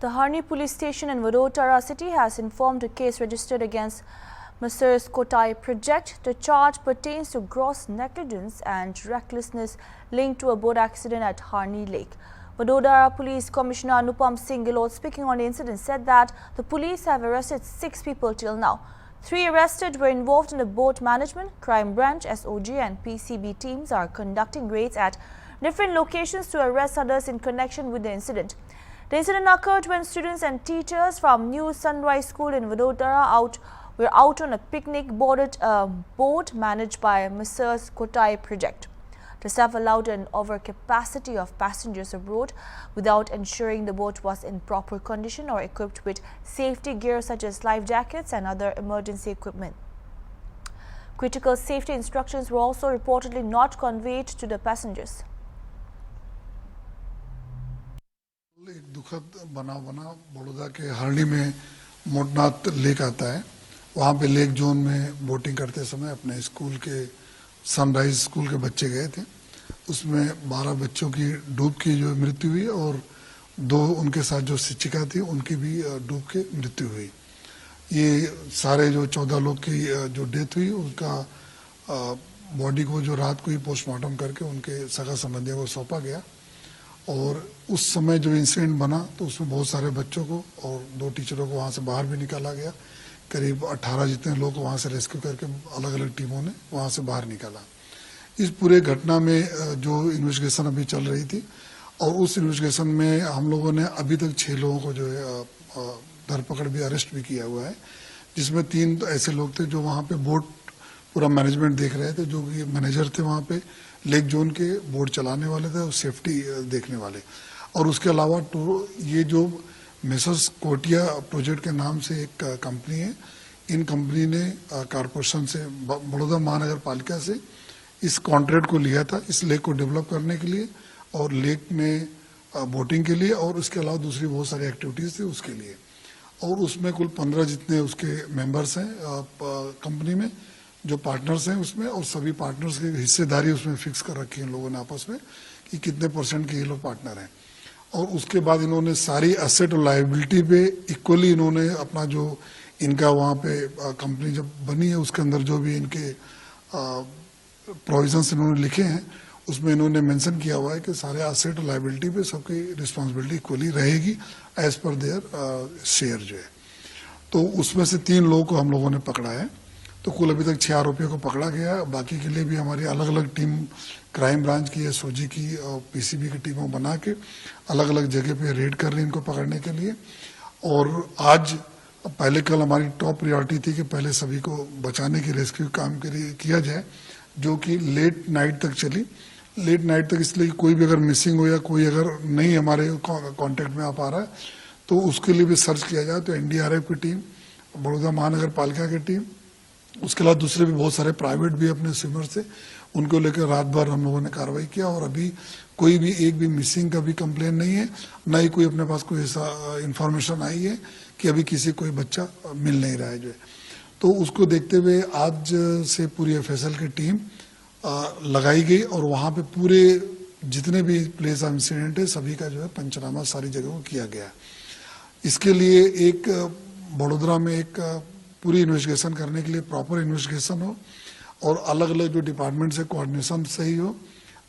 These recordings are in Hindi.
The Harni police station in Vadodara city has informed a case registered against Messrs. Kotai Project. The charge pertains to gross negligence and recklessness linked to a boat accident at Harni Lake. Vadodara Police Commissioner Anupam Singh Gilot, speaking on the incident, said that the police have arrested 6 people till now. 3 arrested were involved in the boat management. Crime Branch, SOG and PCB teams are conducting raids at different locations to arrest others in connection with the incident. The incident occurred when students and teachers from New Sunrise School in Vadodara were out on a picnic boarded a boat managed by Messrs. Kotai Project. The staff allowed an overcapacity of passengers aboard without ensuring the boat was in proper condition or equipped with safety gear such as life jackets and other emergency equipment. Critical safety instructions were also reportedly not conveyed to the passengers. एक दुखद बनाव बना बड़ौदा के हरणी में मोटनाथ लेक आता है। वहाँ पे लेक जोन में बोटिंग करते समय अपने स्कूल के सनराइज स्कूल के बच्चे गए थे। उसमें 12 बच्चों की डूब की जो मृत्यु हुई और 2 उनके साथ जो शिक्षिका थी उनकी भी डूब के मृत्यु हुई। ये सारे जो 14 लोग की जो डेथ हुई उनका बॉडी को जो रात को ही पोस्टमार्टम करके उनके सगा संबंधियों को सौंपा गया। और उस समय जो इंसिडेंट बना तो उसमें बहुत सारे बच्चों को और 2 टीचरों को वहाँ से बाहर भी निकाला गया। करीब 18 जितने लोग वहाँ से रेस्क्यू करके अलग अलग टीमों ने वहाँ से बाहर निकाला। इस पूरे घटना में जो इन्वेस्टिगेशन अभी चल रही थी और उस इन्वेस्टिगेशन में हम लोगों ने अभी तक 6 लोगों को जो है धरपकड़ भी अरेस्ट भी किया हुआ है, जिसमें 3 ऐसे लोग थे जो वहाँ पे बोट पूरा मैनेजमेंट देख रहे थे, जो कि मैनेजर थे वहाँ पे लेक जोन के, बोट चलाने वाले थे और सेफ्टी देखने वाले। और उसके अलावा ये जो मेसर्स कोटिया प्रोजेक्ट के नाम से एक कंपनी है, इन कंपनी ने कारपोरेशन से बड़ौदा महानगर पालिका से इस कॉन्ट्रैक्ट को लिया था इस लेक को डेवलप करने के लिए और लेक में बोटिंग के लिए और उसके अलावा दूसरी बहुत सारी एक्टिविटीज़ थी उसके लिए। और उसमें कुल 15 जितने उसके मेंबर्स हैं कंपनी में, जो पार्टनर्स हैं उसमें, और सभी पार्टनर्स की हिस्सेदारी उसमें फिक्स कर रखी है इन लोगों ने आपस में कि कितने % के ये लोग पार्टनर हैं। और उसके बाद इन्होंने सारी एसेट और लायबिलिटी पे इक्वली इन्होंने अपना जो इनका वहाँ पे कंपनी जब बनी है उसके अंदर जो भी इनके प्रोविजंस इन्होंने लिखे हैं उसमें इन्होंने मेंशन किया हुआ है कि सारे एसेट और लायबिलिटी पे सबकी रिस्पॉन्सिबिलिटी इक्वली रहेगी एज पर देयर शेयर जो है। तो उसमें से 3 लोगों को हम लोगों ने पकड़ा है। तो कुल अभी तक 6 आरोपियों को पकड़ा गया। बाकी के लिए भी हमारी अलग अलग टीम क्राइम ब्रांच की, एसओजी की और पीसीबी की टीमों बना के अलग अलग जगह पे रेड कर रही हैं इनको पकड़ने के लिए। और आज पहले कल हमारी टॉप प्रायोरिटी थी कि पहले सभी को बचाने की रेस्क्यू काम किया जाए, जो कि लेट नाइट तक चली। लेट नाइट तक इसलिए कि कोई भी अगर मिसिंग हो या कोई अगर नहीं हमारे कॉन्टेक्ट में आ पा रहा है तो उसके लिए भी सर्च किया जाए। तो एनडीआरएफ की टीम, बड़ौदा महानगर पालिका की टीम, उसके अलावा दूसरे भी बहुत सारे प्राइवेट भी अपने स्विमर थे, उनको लेकर रात भर हम लोगों ने कार्रवाई किया। और अभी कोई भी एक भी मिसिंग का भी कंप्लेन नहीं है, न ही कोई अपने पास कोई ऐसा इंफॉर्मेशन आई है कि अभी किसी कोई बच्चा मिल नहीं रहा है जो है। तो उसको देखते हुए आज से पूरी एफएसएल की टीम लगाई गई और वहाँ पे पूरे जितने भी प्लेस ऑफ इंसिडेंट है सभी का जो है पंचनामा सारी जगहों को किया गया। इसके लिए एक बड़ोदरा में एक पूरी इन्वेस्टिगेशन करने के लिए प्रॉपर इन्वेस्टिगेशन हो और अलग अलग जो डिपार्टमेंट से कोऑर्डिनेशन सही हो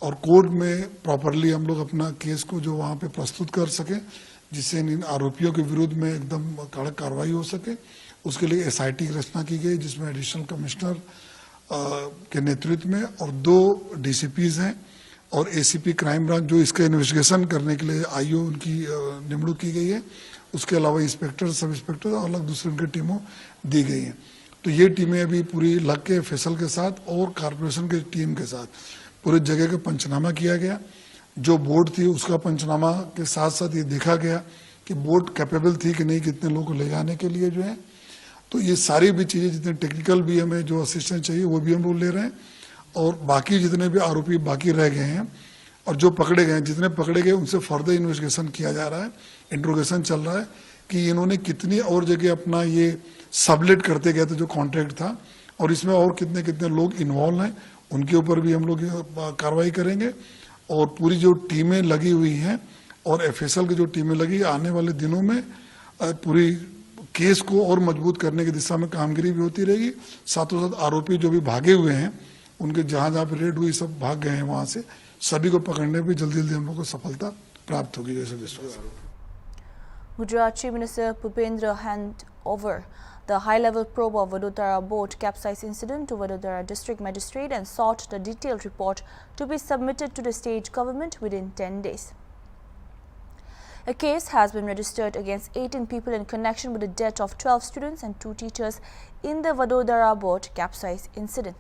और कोर्ट में प्रॉपरली हम लोग अपना केस को जो वहाँ पे प्रस्तुत कर सके, जिससे इन आरोपियों के विरुद्ध में एकदम कड़क कार्रवाई हो सके। उसके लिए एसआईटी की रचना की गई, जिसमें एडिशनल कमिश्नर के नेतृत्व में और 2 डीसीपीज हैं और एसीपी क्राइम ब्रांच जो इसका इन्वेस्टिगेशन करने के लिए आईओ उनकी निमणूक की गई है। उसके अलावा इंस्पेक्टर, सब इंस्पेक्टर और अलग दूसरी उनकी टीमों दी गई हैं। तो ये टीमें अभी पूरी लग के फैसल के साथ और कारपोरेशन की टीम के साथ पूरे जगह का पंचनामा किया गया। जो बोट थी उसका पंचनामा के साथ साथ ये देखा गया कि बोट कैपेबल थी कि नहीं, कितने लोगों को ले जाने के लिए जो है। तो ये सारी भी चीज़ें जितने टेक्निकल भी हमें जो असिस्टेंस चाहिए वो भी हम लोग ले रहे हैं। और बाकी जितने भी आरोपी बाकी रह गए हैं और जो पकड़े गए हैं, जितने पकड़े गए उनसे फर्दर इन्वेस्टिगेशन किया जा रहा है, इंट्रोगेशन चल रहा है कि इन्होंने कितनी और जगह अपना ये सबलेट करते गए थे जो कॉन्ट्रैक्ट था और इसमें और कितने कितने लोग इन्वॉल्व हैं, उनके ऊपर भी हम लोग कार्रवाई करेंगे। और पूरी जो टीमें लगी हुई हैं और एफएसएल की जो टीमें लगी आने वाले दिनों में पूरी केस को और मजबूत करने की दिशा में कामगिरी भी होती रहेगी। साथों साथ आरोपी जो भी भागे हुए हैं उनके जहां जहां पे रेड हुई सब भाग गए हैं, वहां से सभी को पकड़ने में जल्दी जल्दी हम लोग को सफलता प्राप्त होगी जैसे विश्वास है। Gujarat Chief Minister Bhupendra handed over the high-level probe of Vadodara boat capsize incident to Vadodara District Magistrate and sought the detailed report to be submitted to the state government within 10 days. A case has been registered against 18 people in connection with the death of 12 students and 2 teachers in the Vadodara boat capsize incident.